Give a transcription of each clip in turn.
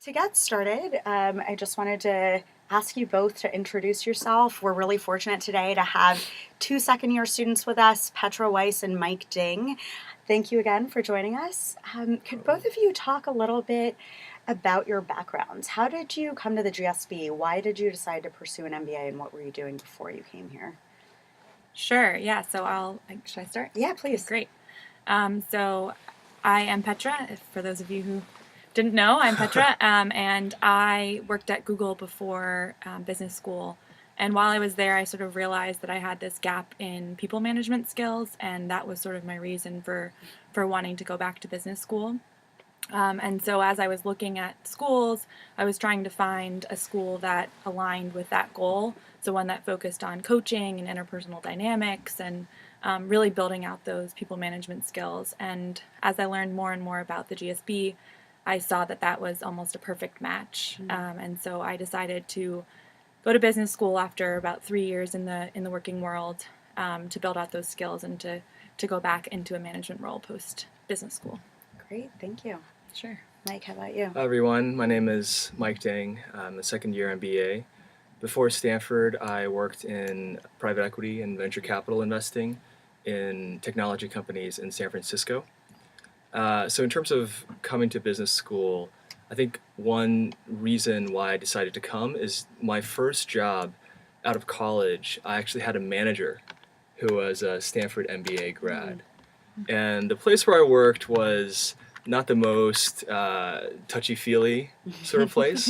To get started, I just wanted to ask you both to introduce yourself. We're really fortunate today to have two second-year students with us, Petra Weiss and Mike Ding. Thank you again for joining us. Could both of you talk a little bit about your backgrounds? How did you come to the GSB? Why did you decide to pursue an MBA, and what were you doing before you came here? Sure, yeah, so should I start? Yeah, please. Great. So I am Petra. For those of you who didn't know, I'm Petra, and I worked at Google before business school. And while I was there, I sort of realized that I had this gap in people management skills, and that was sort of my reason for wanting to go back to business school. And so as I was looking at schools, I was trying to find a school that aligned with that goal. So one that focused on coaching and interpersonal dynamics and really building out those people management skills. And as I learned more and more about the GSB, I saw that that was almost a perfect match. And so I decided to go to business school after about 3 years in the working world to build out those skills and to go back into a management role post business school. Great, thank you. Sure. Mike, how about you? Hi everyone, my name is Mike Ding. I'm a second-year MBA. Before Stanford, I worked in private equity and venture capital investing in technology companies in San Francisco. So in terms of coming to business school, I think one reason why I decided to come is my first job out of college, I actually had a manager who was a Stanford MBA grad. And the place where I worked was not the most touchy-feely sort of place.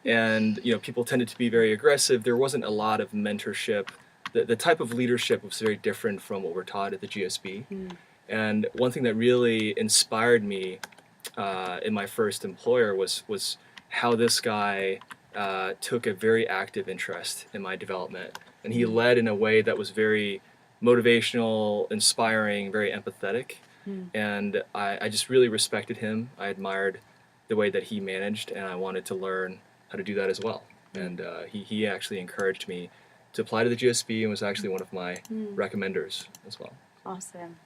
And people tended to be very aggressive. There wasn't a lot of mentorship. The type of leadership was very different from what we're taught at the GSB. And one thing that really inspired me in my first employer was how this guy took a very active interest in my development. And he led in a way that was very motivational, inspiring, very empathetic. And I just really respected him. I admired the way that he managed, and I wanted to learn how to do that as well. And he actually encouraged me to apply to the GSB and was actually one of my recommenders as well. Awesome.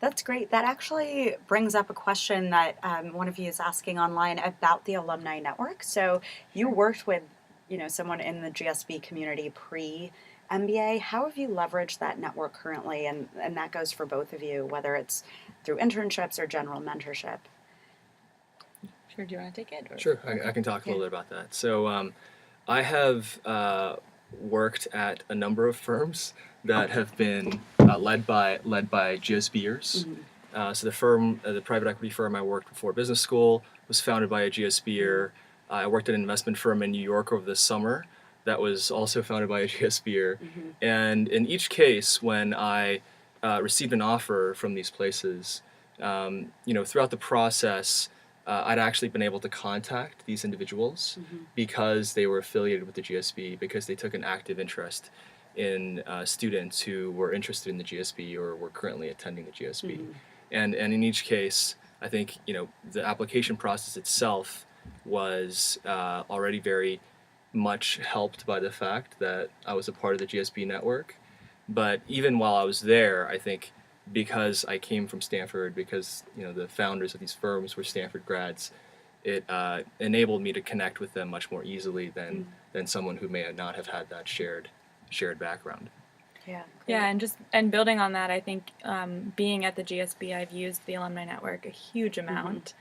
That's great. That actually brings up a question that one of you is asking online about the alumni network. So you worked with, someone in the GSB community pre-MBA. How have you leveraged that network currently? And that goes for both of you, whether it's through internships or general mentorship. Sure, do you want to take it? Or? Sure, I can talk a little bit about that. So I have worked at a number of firms that have been led by GSBers. So the private equity firm I worked before business school was founded by a GSBer. I worked at an investment firm in New York over the summer that was also founded by a GSBer. And in each case, when I received an offer from these places, throughout the process, I'd actually been able to contact these individuals because they were affiliated with the GSB, because they took an active interest in students who were interested in the GSB or were currently attending the GSB. And in each case, I think the application process itself was already very much helped by the fact that I was a part of the GSB network. But even while I was there, I think because I came from Stanford, because the founders of these firms were Stanford grads, it enabled me to connect with them much more easily than someone who may not have had that shared background. Yeah. Yeah, and building on that, I think being at the GSB, I've used the alumni network a huge amount.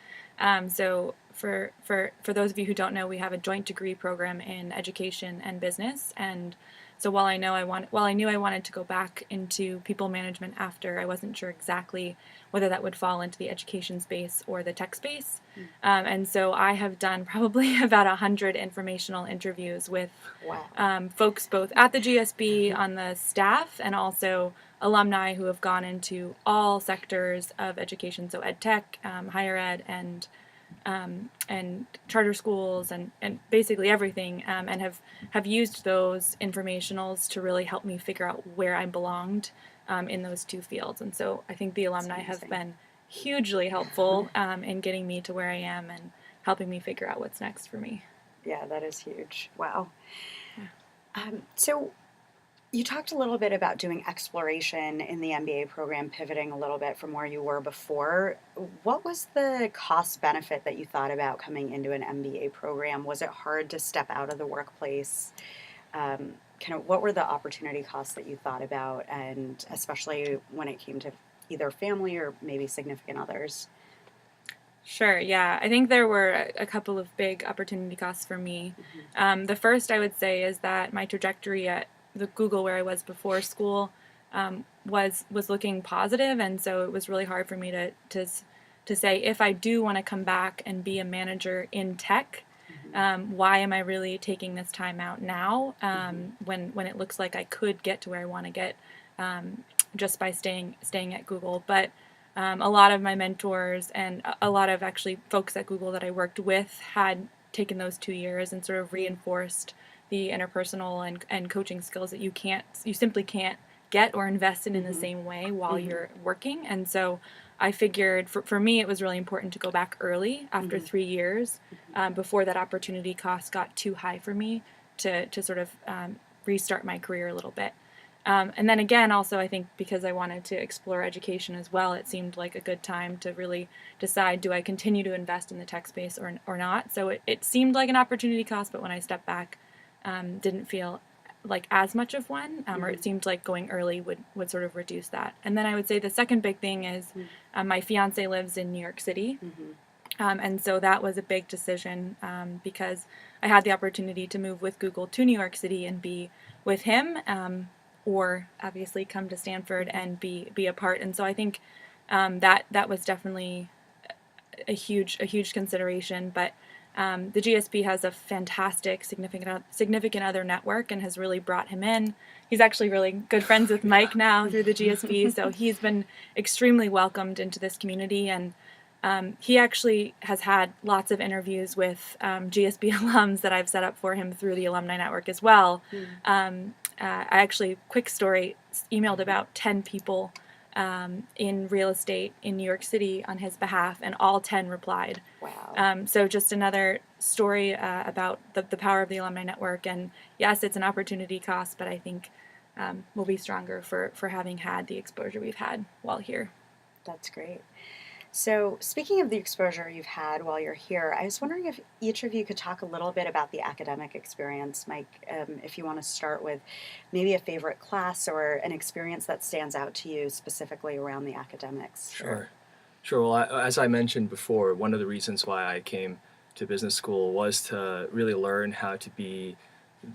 So for those of you who don't know, we have a joint degree program in education and business, and so while I knew I wanted to go back into people management after, I wasn't sure exactly whether that would fall into the education space or the tech space. And so I have done probably about 100 informational interviews with folks both at the GSB on the staff and also alumni who have gone into all sectors of education, so ed tech, higher ed, and charter schools and basically everything, and have used those informationals to really help me figure out where I belonged in those two fields. And so I think the alumni have been hugely helpful in getting me to where I am and helping me figure out what's next for me. Yeah, that is huge. Wow. So You talked a little bit about doing exploration in the MBA program, pivoting a little bit from where you were before. What was the cost benefit that you thought about coming into an MBA program? Was it hard to step out of the workplace? Kind of what were the opportunity costs that you thought about, and especially when it came to either family or maybe significant others? Sure, yeah. I think there were a couple of big opportunity costs for me. The first I would say is that my trajectory at the Google where I was before school was looking positive, and so it was really hard for me to say if I do want to come back and be a manager in tech, why am I really taking this time out now when it looks like I could get to where I want to get just by staying at Google, but a lot of my mentors and a lot of actually folks at Google that I worked with had taken those 2 years and sort of reinforced the interpersonal and coaching skills that you simply can't get or invest in the same way while you're working. And so I figured for me it was really important to go back early after 3 years before that opportunity cost got too high for me to sort of restart my career a little bit. And then again, also, I think because I wanted to explore education as well, it seemed like a good time to really decide, do I continue to invest in the tech space or not? So it seemed like an opportunity cost, but when I stepped back, didn't feel like as much of one, or it seemed like going early would sort of reduce that. And then I would say the second big thing is my fiance lives in New York City. And so that was a big decision because I had the opportunity to move with Google to New York City and be with him, or obviously come to Stanford and be a part. And so I think that was definitely a huge consideration. But the GSB has a fantastic significant other network and has really brought him in. He's actually really good friends with Mike now through the GSB, so he's been extremely welcomed into this community. And he actually has had lots of interviews with GSB alums that I've set up for him through the alumni network as well. I actually, quick story, emailed about 10 people in real estate in New York City on his behalf, and all 10 replied. Wow. So just another story about the power of the alumni network. And yes, it's an opportunity cost, but I think we'll be stronger for having had the exposure we've had while here. That's great. So, speaking of the exposure you've had while you're here, I was wondering if each of you could talk a little bit about the academic experience. Mike, if you want to start with maybe a favorite class or an experience that stands out to you specifically around the academics. Sure. Well, as I mentioned before, one of the reasons why I came to business school was to really learn how to be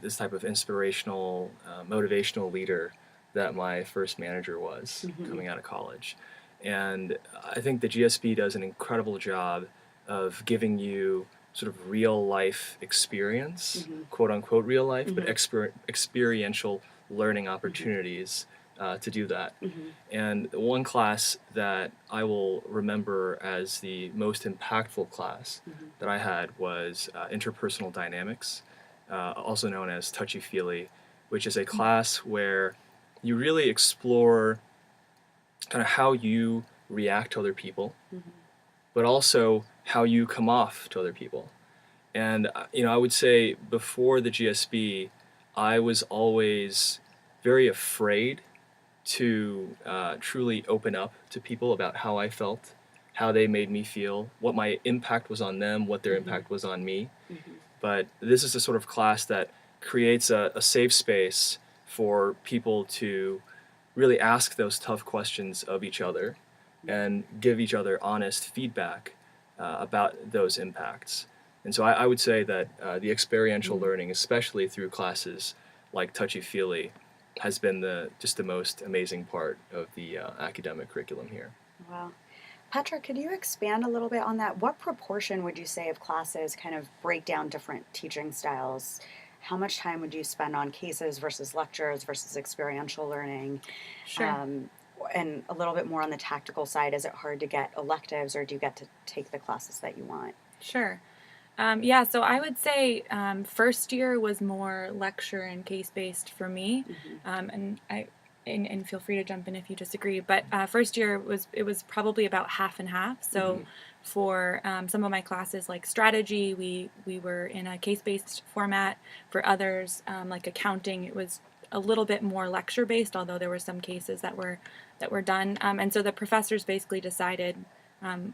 this type of inspirational, motivational leader that my first manager was coming out of college. And I think the GSB does an incredible job of giving you sort of real life experience, quote unquote real life, but experiential learning opportunities to do that. And one class that I will remember as the most impactful class that I had was interpersonal dynamics, also known as touchy-feely, which is a class where you really explore kind of how you react to other people, but also how you come off to other people. And I would say before the GSB, I was always very afraid to truly open up to people about how I felt, how they made me feel, what my impact was on them, what their impact was on me. But this is a sort of class that creates a safe space for people to really ask those tough questions of each other and give each other honest feedback about those impacts. And so I would say that the experiential learning, especially through classes like Touchy-Feely, has been just the most amazing part of the academic curriculum here. Wow. Petra, could you expand a little bit on that? What proportion would you say of classes kind of break down different teaching styles? How much time would you spend on cases versus lectures versus experiential learning? Sure. And a little bit more on the tactical side, is it hard to get electives, or do you get to take the classes that you want? Sure. Yeah, so I would say first year was more lecture and case-based for me, and feel free to jump in if you disagree. But first year it was probably about half and half. So for some of my classes like strategy, we were in a case-based format. For others, like accounting, it was a little bit more lecture based, although there were some cases that were done. And so the professors basically decided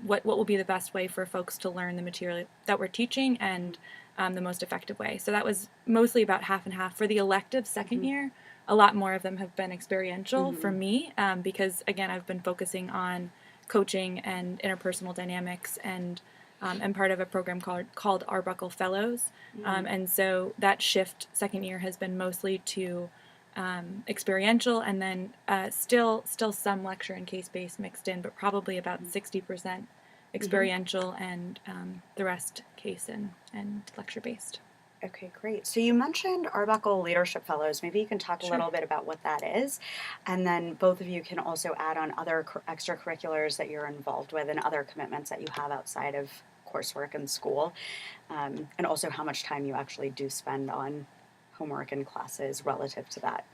what will be the best way for folks to learn the material that we're teaching and the most effective way. So that was mostly about half and half. For the elective second year, a lot more of them have been experiential for me because, again, I've been focusing on coaching and interpersonal dynamics and part of a program called Arbuckle Fellows. And so that shift second year has been mostly to experiential, and then still some lecture and case-based mixed in, but probably about 60% experiential and the rest case and lecture-based. Okay, great. So you mentioned Arbuckle Leadership Fellows. Maybe you can talk a little bit about what that is, and then both of you can also add on other extracurriculars that you're involved with and other commitments that you have outside of coursework and school, and also how much time you actually do spend on homework and classes relative to that.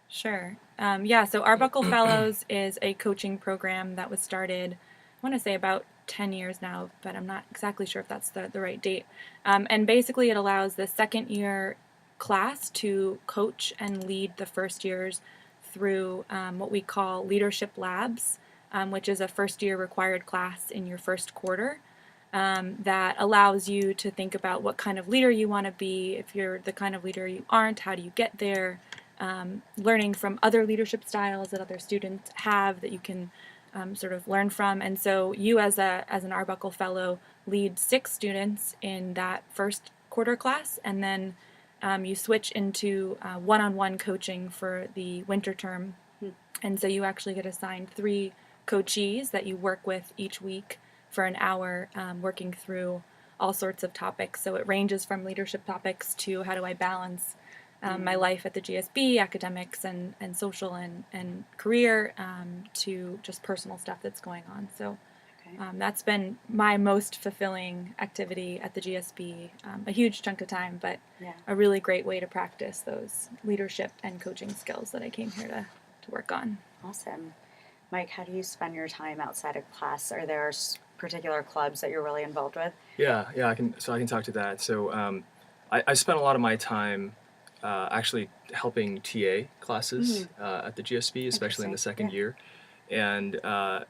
Sure. So Arbuckle Fellows is a coaching program that was started, I want to say about 10 years now, but I'm not exactly sure if that's the right date. And basically it allows the second year class to coach and lead the first years through what we call leadership labs, which is a first year required class in your first quarter. That allows you to think about what kind of leader you want to be. If you're the kind of leader you aren't, how do you get there? Learning from other leadership styles that other students have that you can sort of learn from. And so you as an Arbuckle Fellow lead 6 students in that first quarter class, and then you switch into one-on-one coaching for the winter term. And so you actually get assigned 3 coachees that you work with each week for an hour, working through all sorts of topics. So it ranges from leadership topics to how do I balance my life at the GSB, academics and social and career, to just personal stuff that's going on. So that's been my most fulfilling activity at the GSB, a huge chunk of time, but a really great way to practice those leadership and coaching skills that I came here to work on. Awesome. Mike, how do you spend your time outside of class? Are there particular clubs that you're really involved with? Yeah, I can talk to that. So I spent a lot of my time actually helping TA classes at the GSB, especially in the second year. And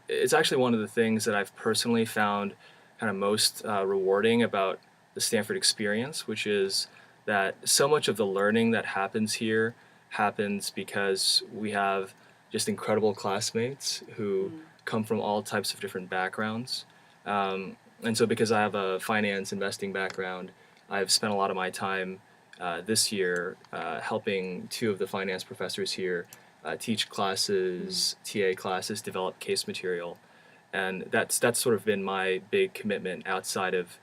it's actually one of the things that I've personally found kind of most rewarding about the Stanford experience, which is that so much of the learning that happens here happens because we have just incredible classmates who come from all types of different backgrounds. And so because I have a finance investing background, I've spent a lot of my time this year helping 2 of the finance professors here teach classes, TA classes, develop case material. And that's sort of been my big commitment outside of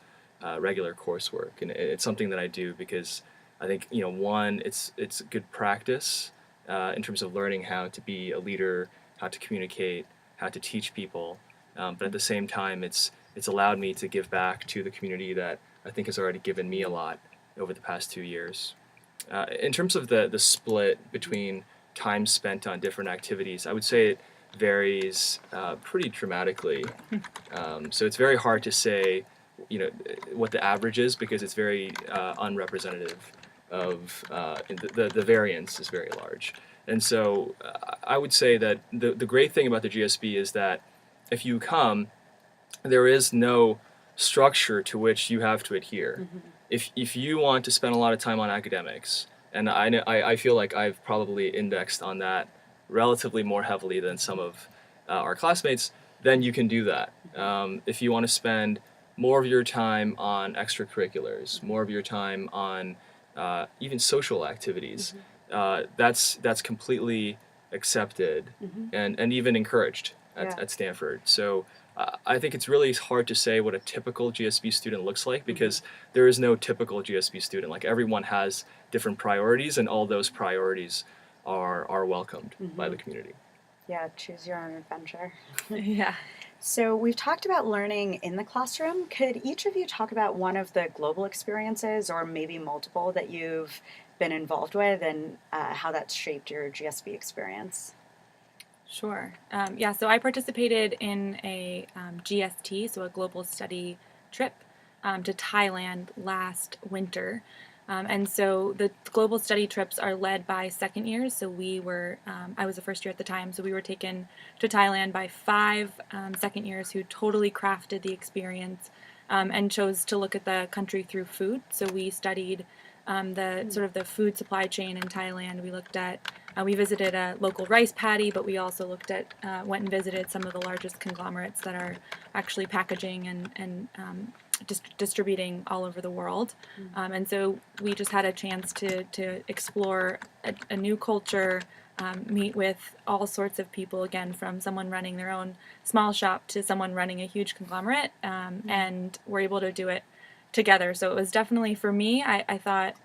regular coursework. And it's something that I do because I think, one, it's good practice in terms of learning how to be a leader, how to communicate, how to teach people. But at the same time, it's allowed me to give back to the community that I think has already given me a lot over the past 2 years. In terms of the split between time spent on different activities, I would say it varies pretty dramatically. So it's very hard to say, what the average is because it's very unrepresentative of the variance is very large. And so I would say that the great thing about the GSB is that if you come, there is no structure to which you have to adhere. If you want to spend a lot of time on academics, and I feel like I've probably indexed on that relatively more heavily than some of our classmates, then you can do that. If you want to spend more of your time on extracurriculars, more of your time on even social activities, that's completely accepted and even encouraged at Stanford. So I think it's really hard to say what a typical GSB student looks like because there is no typical GSB student. Like everyone has different priorities, and all those priorities are welcomed by the community. Yeah, choose your own adventure. Yeah. So we've talked about learning in the classroom. Could each of you talk about one of the global experiences, or maybe multiple, that you've been involved with and how that's shaped your GSB experience? Sure. So I participated in a GST, so a global study trip to Thailand last winter. And so the global study trips are led by second years. So we were, I was a first year at the time, so we were taken to Thailand by 5 second years who totally crafted the experience and chose to look at the country through food. So we studied the sort of the food supply chain in Thailand. We looked at, we visited a local rice paddy, but we also looked at, went and visited some of the largest conglomerates that are actually packaging and distributing all over the world. And so we just had a chance to explore a new culture, meet with all sorts of people, again, from someone running their own small shop to someone running a huge conglomerate, and we're able to do it together. So it was definitely, for me, I thought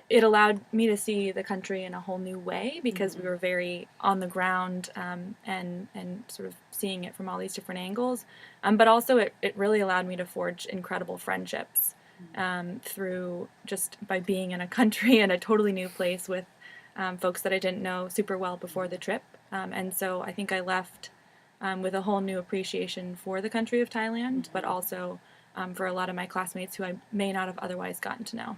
it allowed me to see the country in a whole new way because we were very on the ground, and sort of seeing it from all these different angles. But also it really allowed me to forge incredible friendships through just by being in a country in a totally new place with folks that I didn't know super well before the trip. And so I think I left with a whole new appreciation for the country of Thailand, but also for a lot of my classmates who I may not have otherwise gotten to know.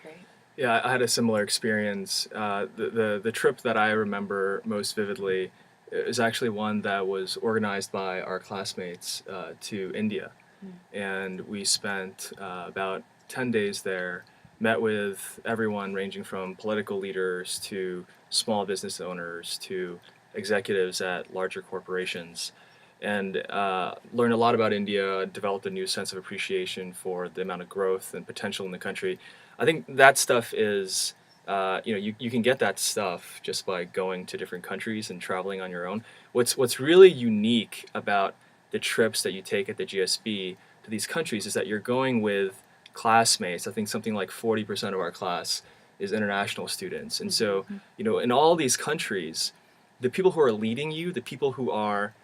Great. Yeah, I had a similar experience. The trip that I remember most vividly is actually one that was organized by our classmates to India. And we spent about 10 days there, met with everyone ranging from political leaders to small business owners to executives at larger corporations, and learned a lot about India, developed a new sense of appreciation for the amount of growth and potential in the country. I think that stuff is, you can get that stuff just by going to different countries and traveling on your own. What's really unique about the trips that you take at the GSB to these countries is that you're going with classmates. I think something like 40% of our class is international students. And so, in all these countries, the people who are leading you, the people who are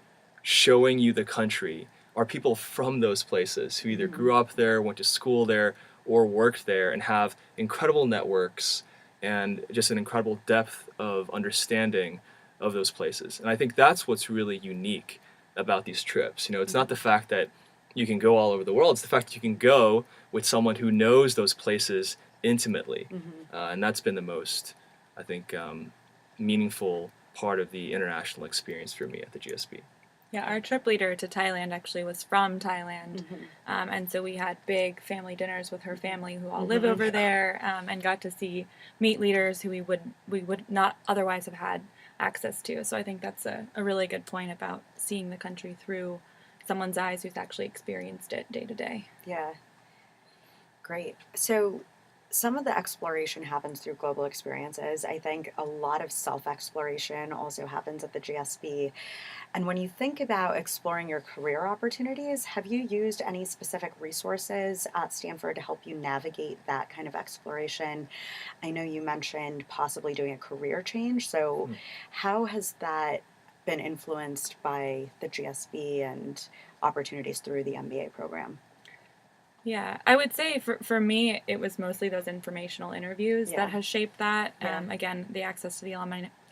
showing you the country, are people from those places who either grew up there, went to school there, or worked there, and have incredible networks and just an incredible depth of understanding of those places. And I think that's what's really unique about these trips. It's not the fact that you can go all over the world, it's the fact that you can go with someone who knows those places intimately. And that's been the most, I think, meaningful part of the international experience for me at the GSB. Yeah, our trip leader to Thailand actually was from Thailand. And so we had big family dinners with her family who all live over there, and got to meet leaders who we would not otherwise have had access to. So I think that's a really good point about seeing the country through someone's eyes who's actually experienced it day to day. Yeah. Great. So some of the exploration happens through global experiences. I think a lot of self-exploration also happens at the GSB. And when you think about exploring your career opportunities, have you used any specific resources at Stanford to help you navigate that kind of exploration? I know you mentioned possibly doing a career change. So how has that been influenced by the GSB and opportunities through the MBA program? Yeah, I would say for me, it was mostly those informational interviews that has shaped that. Again, the access to the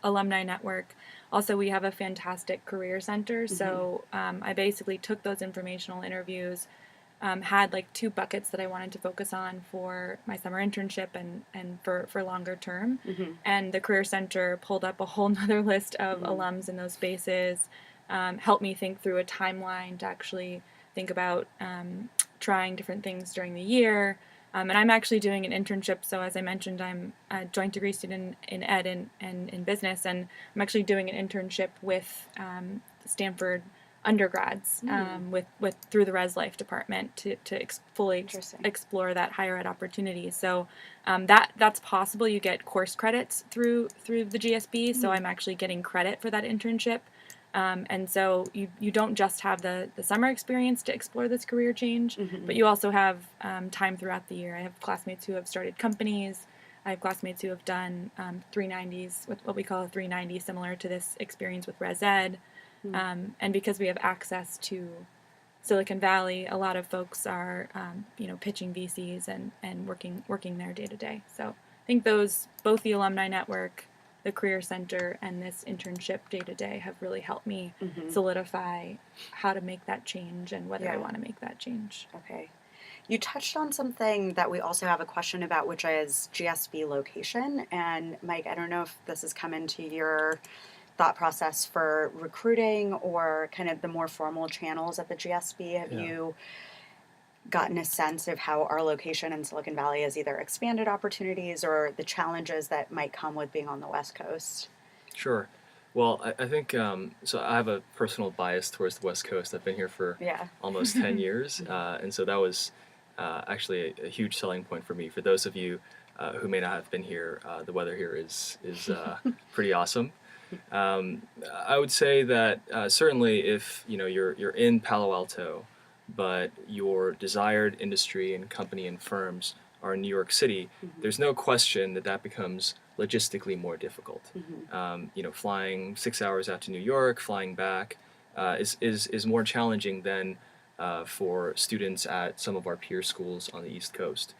alumni network. Also, we have a fantastic career center. So I basically took those informational interviews, had like 2 buckets that I wanted to focus on for my summer internship and for longer term. And the career center pulled up a whole nother list of alums in those spaces, helped me think through a timeline to actually think about trying different things during the year. And I'm actually doing an internship. So as I mentioned, I'm a joint degree student in ed and in business, and I'm actually doing an internship with Stanford undergrads with through the Res Life department to fully explore that higher ed opportunity. So that's possible. You get course credits through the GSB. So I'm actually getting credit for that internship. And so you don't just have the summer experience to explore this career change, but you also have time throughout the year. I have classmates who have started companies. I have classmates who have done 390s, with what we call a 390, similar to this experience with Res Ed. And because we have access to Silicon Valley, a lot of folks are pitching VCs and working there day to day. So I think both the alumni network, the Career Center, and this internship day-to-day have really helped me solidify how to make that change and whether I want to make that change. Okay. You touched on something that we also have a question about, which is GSB location. And Mike, I don't know if this has come into your thought process for recruiting or kind of the more formal channels at the GSB. Have you gotten a sense of how our location in Silicon Valley has either expanded opportunities or the challenges that might come with being on the West Coast? Sure. Well, I think so. I have a personal bias towards the West Coast. I've been here for almost 10 years, and so that was actually a huge selling point for me. For those of you who may not have been here, the weather here is pretty awesome. I would say that certainly if you're in Palo Alto, but your desired industry and company and firms are in New York City, there's no question that that becomes logistically more difficult. Flying 6 hours out to New York, flying back is more challenging than for students at some of our peer schools on the East Coast.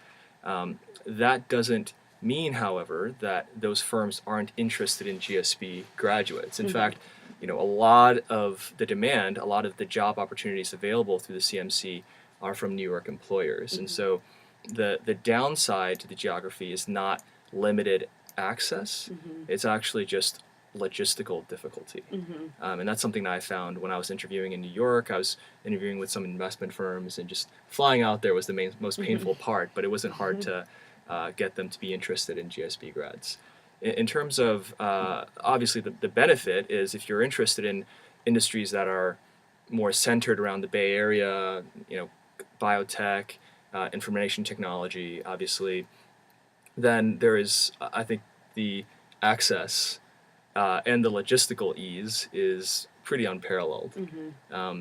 That doesn't mean, however, that those firms aren't interested in GSB graduates. In fact, a lot of the demand, a lot of the job opportunities available through the CMC are from New York employers. And so the downside to the geography is not limited access, it's actually just logistical difficulty. And that's something that I found when I was interviewing in New York. I was interviewing with some investment firms, and just flying out there was the most painful part, but it wasn't hard to get them to be interested in GSB grads. In terms of, obviously, the benefit is if you're interested in industries that are more centered around the Bay Area, biotech, information technology, obviously, then there is, I think, the access and the logistical ease is pretty unparalleled.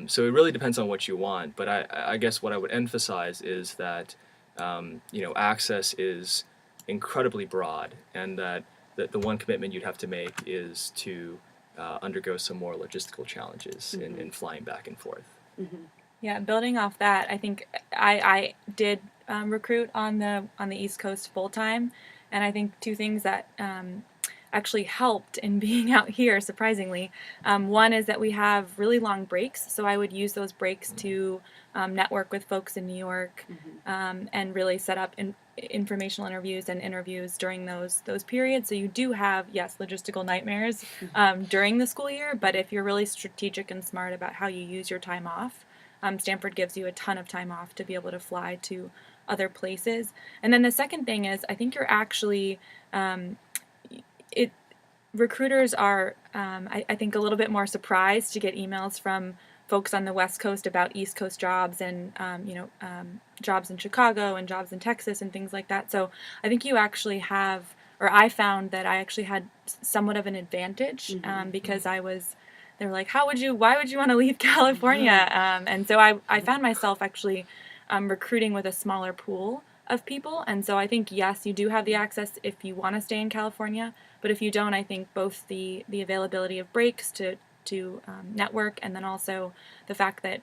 So it really depends on what you want, but I guess what I would emphasize is that access is incredibly broad, and that the one commitment you'd have to make is to undergo some more logistical challenges in flying back and forth. Yeah, building off that, I think I did recruit on the East Coast full time, and I think two things that actually helped in being out here, surprisingly. One is that we have really long breaks, so I would use those breaks to network with folks in New York and really set up informational interviews and interviews during those periods. So you do have, yes, logistical nightmares during the school year, but if you're really strategic and smart about how you use your time off, Stanford gives you a ton of time off to be able to fly to other places. And then the second thing is, I think you're actually recruiters are, I think, a little bit more surprised to get emails from folks on the West Coast about East Coast jobs and jobs in Chicago and jobs in Texas and things like that. So I think you actually have, or I found that I actually had somewhat of an advantage because they were like, why would you want to leave California? And so I found myself actually recruiting with a smaller pool of people. And so I think, yes, you do have the access if you want to stay in California, but if you don't, I think both the availability of breaks to network, and then also the fact that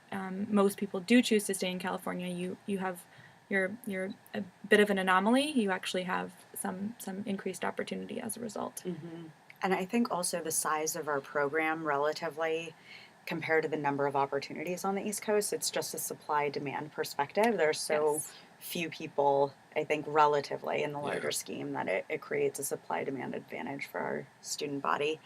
most people do choose to stay in California, you're a bit of an anomaly. You actually have some increased opportunity as a result. And I think also the size of our program relatively compared to the number of opportunities on the East Coast, it's just a supply-demand perspective. There's so few people, I think, relatively in the larger scheme, that it creates a supply-demand advantage for our student body.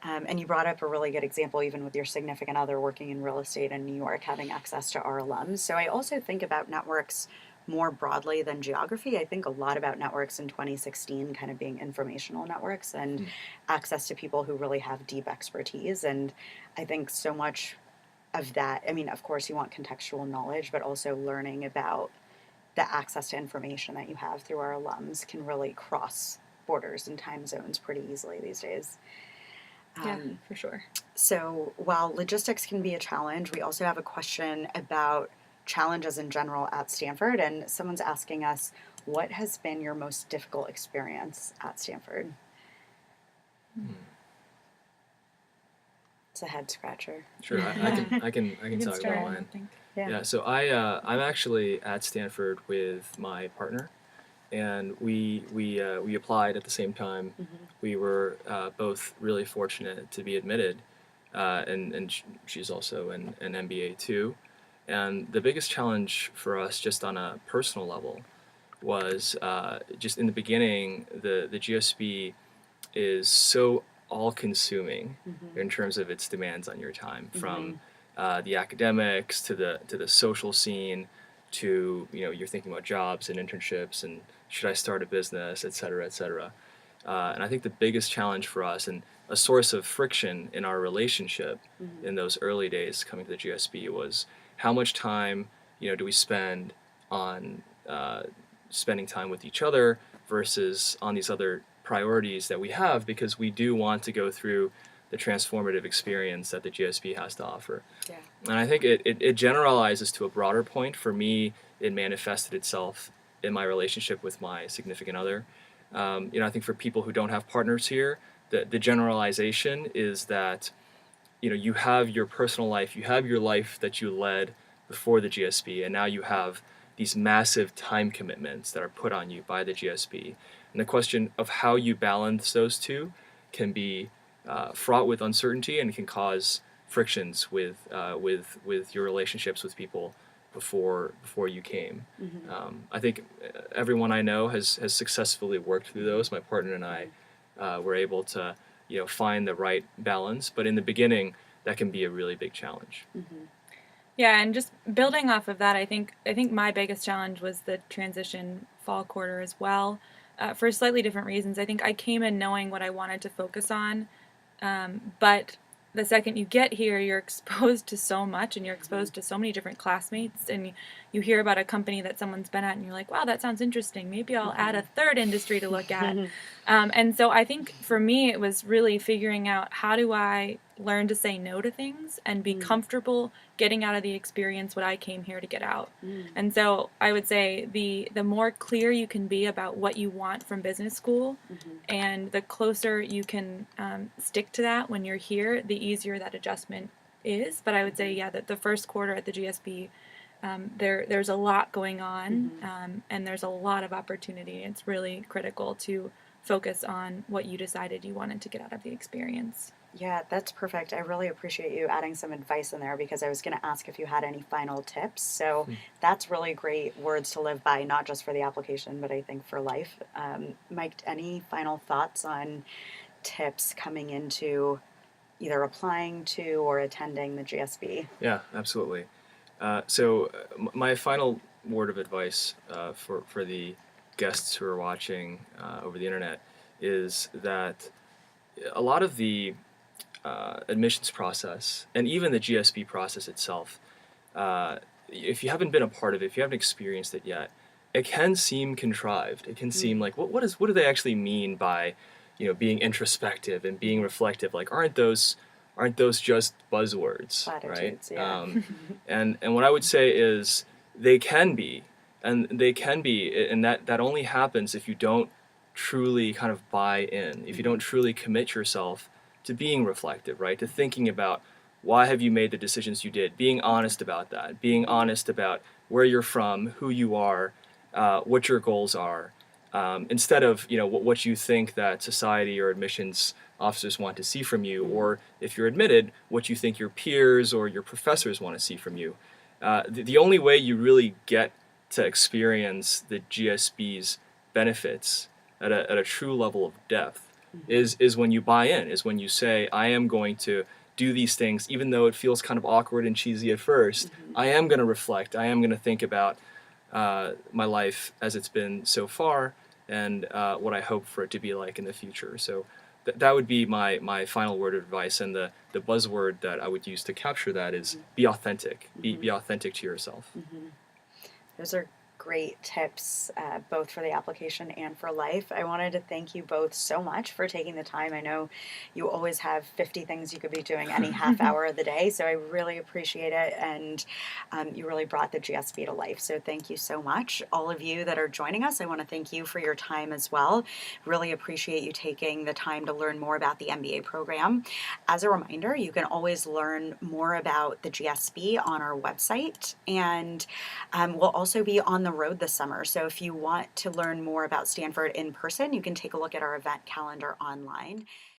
And you brought up a really good example, even with your significant other working in real estate in New York, having access to our alums. So I also think about networks more broadly than geography. I think a lot about networks in 2016 kind of being informational networks and access to people who really have deep expertise. And I think so much of that, I mean, of course you want contextual knowledge, but also learning about the access to information that you have through our alums can really cross borders and time zones pretty easily these days. Yeah, for sure. So while logistics can be a challenge, we also have a question about challenges in general at Stanford, and someone's asking us, what has been your most difficult experience at Stanford? It's a head scratcher. Sure, I can talk about mine. Yeah, so I'm actually at Stanford with my partner, and we applied at the same time. We were both really fortunate to be admitted, and she's also an MBA too. And the biggest challenge for us, just on a personal level, was just in the beginning, the GSB is so all-consuming in terms of its demands on your time, from the academics to the social scene, to you're thinking about jobs and internships and should I start a business, et cetera, et cetera. And I think the biggest challenge for us, and a source of friction in our relationship in those early days coming to the GSB, was how much time do we spend on spending time with each other versus on these other priorities that we have, because we do want to go through the transformative experience that the GSB has to offer. Yeah. And I think it generalizes to a broader point. For me, it manifested itself in my relationship with my significant other. I think for people who don't have partners here, the generalization is that you have your personal life, you have your life that you led before the GSB, and now you have these massive time commitments that are put on you by the GSB. And the question of how you balance those two can be fraught with uncertainty, and can cause frictions with your relationships with people before you came. I think everyone I know has successfully worked through those. My partner and I were able to find the right balance, but in the beginning that can be a really big challenge. Yeah, and just building off of that, I think my biggest challenge was the transition fall quarter as well, for slightly different reasons. I think I came in knowing what I wanted to focus on, but the second you get here, you're exposed to so much, and you're exposed to so many different classmates, and you hear about a company that someone's been at, and you're like, wow, that sounds interesting. Maybe I'll add a third industry to look at. And so I think for me, it was really figuring out, how do I learn to say no to things and be comfortable getting out of the experience what I came here to get out. And so I would say the more clear you can be about what you want from business school, and the closer you can stick to that when you're here, the easier that adjustment is. But I would say, yeah, that the first quarter at the GSB, there's a lot going on, and there's a lot of opportunity. It's really critical to focus on what you decided you wanted to get out of the experience. Yeah, that's perfect. I really appreciate you adding some advice in there, because I was going to ask if you had any final tips. So that's really great words to live by, not just for the application, but I think for life. Mike, any final thoughts on tips coming into either applying to or attending the GSB? Yeah, absolutely. So my final word of advice for the guests who are watching over the internet is that a lot of the admissions process, and even the GSB process itself, if you haven't been a part of it, if you haven't experienced it yet, it can seem contrived. It can seem like, what do they actually mean by being introspective and being reflective? Like, aren't those just buzzwords, Platitudes, right? yeah. And what I would say is they can be, and that only happens if you don't truly kind of buy in, if you don't truly commit yourself to being reflective, right? To thinking about, why have you made the decisions you did? Being honest about that. Being honest about where you're from, who you are, what your goals are, instead of what you think that society or admissions officers want to see from you, or if you're admitted, what you think your peers or your professors want to see from you. The only way you really get to experience the GSB's benefits at a true level of depth is when you buy in, is when you say, I am going to do these things, even though it feels kind of awkward and cheesy at first. I am going to reflect. I am going to think about my life as it's been so far, and what I hope for it to be like in the future. So that would be my final word of advice, and the buzzword that I would use to capture that is be authentic. Be authentic to yourself. Those are great tips, both for the application and for life. I wanted to thank you both so much for taking the time. I know you always have 50 things you could be doing any half hour of the day, so I really appreciate it, and you really brought the GSB to life. So thank you so much. All of you that are joining us, I want to thank you for your time as well. Really appreciate you taking the time to learn more about the MBA program. As a reminder, you can always learn more about the GSB on our website, and we'll also be on the road this summer. So if you want to learn more about Stanford in person, you can take a look at our event calendar online.